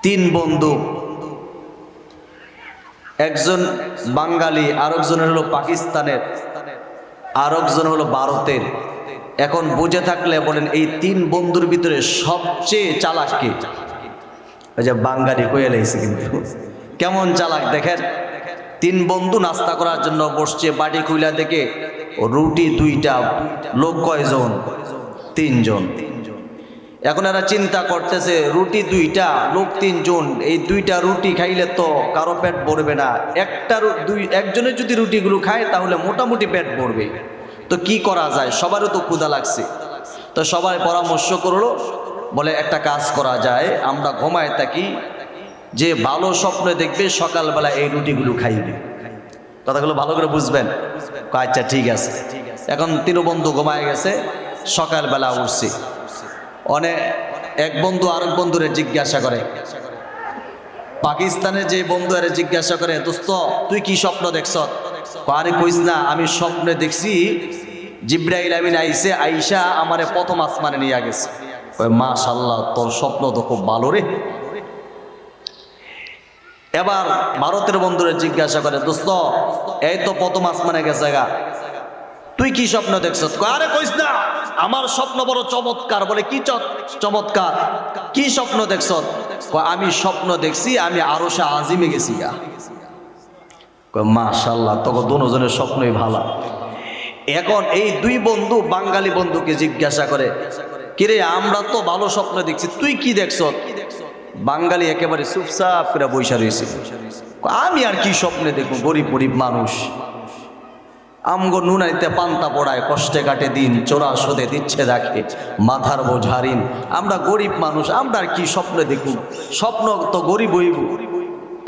তিন বন্ধু, একজন বাঙালি, আরেকজনের হলো পাকিস্তানের, আরেকজন হলো ভারতের। এখন বুঝে থাকলে বলেন এই তিন বন্ধুর ভিতরে সবচেয়ে চালাক কে? ওই যে বাঙালি কয়ে লাইছে। কিন্তু কেমন চালাক দেখেন। তিন বন্ধু নাস্তা করার জন্য বসছে, বাড়ি খুইলা দেখে রুটি দুইটা, লোক কয়জন? তিনজন। এখন এরা চিন্তা করতেছে রুটি দুইটা, লোক তিনজন, এই দুইটা রুটি খাইলে তো কারো পেট ভরবে না, একজনের যদি রুটিগুলো খায় তাহলে মোটামুটি পেট ভরবে। তো কি করা যায়? সবারও তো ক্ষুধা লাগছে। তো সবাই পরামর্শ করলো, বলে একটা কাজ করা যায়, আমরা ঘুমায় থাকি, যে ভালো স্বপ্নে দেখবে সকালবেলা এই রুটিগুলো খাইবে। কথাগুলো ভালো করে বুঝবেন। আচ্ছা ঠিক আছে। এখন তিন বন্ধু ঘুমায় গেছে, সকালবেলা উঠছে। এক বন্ধু আরেক বন্ধুরে জিজ্ঞাসা করে, পাকিস্তানের যে বন্ধু আরে জিজ্ঞাসা করে, দোস্ত তুই কি স্বপ্ন দেখছ? আরে কইস না, আমি স্বপ্নে দেখছি জিব্রাইল আমিন আইসে, আইসা আমারে প্রথম আসমানে নিয়ে গেছে। মাশাআল্লাহ, তোর স্বপ্ন তো খুব ভালো রে। এবার ভারতের বন্ধুরে জিজ্ঞাসা করে, দোস্ত এই তো প্রথম আসমানে গেছে গা, তুই কি স্বপ্ন দেখছ? আরে কইস না, আমার স্বপ্ন বড় চমৎকার। বলে কি চমৎকার? কি স্বপ্ন দেখছ? আমি স্বপ্ন দেখছি আমি আরশে আজিমে গেছি গা। মাশাআল্লাহ, তখন দুজনের স্বপ্নই ভালো। এখন এই দুই বন্ধু বাঙালি বন্ধুকে জিজ্ঞাসা করে, কিরে আমরা তো ভালো স্বপ্ন দেখছি, তুই কি দেখছ? বাঙালি একেবারে চুপচাপ করে বইসা রয়েছে। আমি আর কি স্বপ্নে দেখবো, গরিব গরিব মানুষ, আমগো নুনাইতে পান্তা পড়ায়, কষ্টে কাটে দিন, চোরা সোদে দিচ্ছে রাখে মাথার বোঝারিন, আমরা গরিব মানুষ, আমরা আর কি স্বপ্নে দেখব? স্বপ্ন তো গরিব হইব।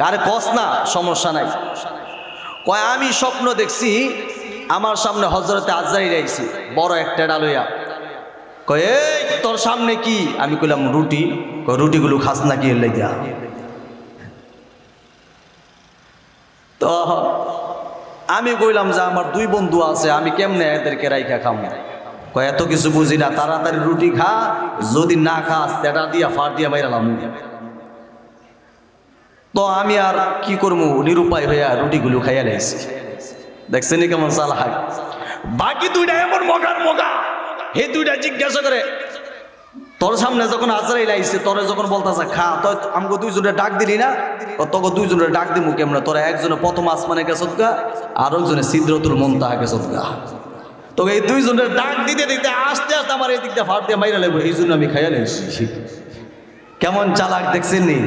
কারে কস না, সমস্যা নাই। কয় আমি স্বপ্ন দেখছি আমার সামনে হযরতে আজরাইল আইছে, বড় একটা ডালইয়া। কয় এই তোর সামনে কি? আমি কইলাম রুটি। কয় রুটিগুলো খাস না কি এর লাগিয়া? তো আমি কইলাম যে আমার দুই বন্ধু আছে, আমি কেমনে এদেরকে রাইখা খাম? কয় এত কিছু বুঝি না, তাড়াতাড়ি রুটি খা, যদি না খাস তেটা দিয়া ফার দিয়া মাইরালাম। তো আমি আর কি করবো, নিরুপায় হইয়া রুটিগুলো খাইয়া লাইছি। দেখছেন কেমন চালাক। বাকি দুইটা এমন মগার মগা, হে দুইটা জিজ্ঞাসা করে, তোর সামনে যখন আজরাইল আইছে, তোরে যখন বলতেছে খা, তো আমাকে দুইজনে ডাক দিলি না? তোকে দুইজনে ডাক দিমু কেমনে? তোরা একজনে প্রথম আসমানে গেছত গা, আর একজনে সিদরাতুল মুনতাহা গেছত গা। তো এই দুইজনের ডাক দিতে দিতে আস্তে আস্তে আমার এই দিকটা ফাট দিয়ে মাইরা লাগবে, এই জন্য আমি খাইয়া লাইছি। কেমন চালাক দেখছেন নি?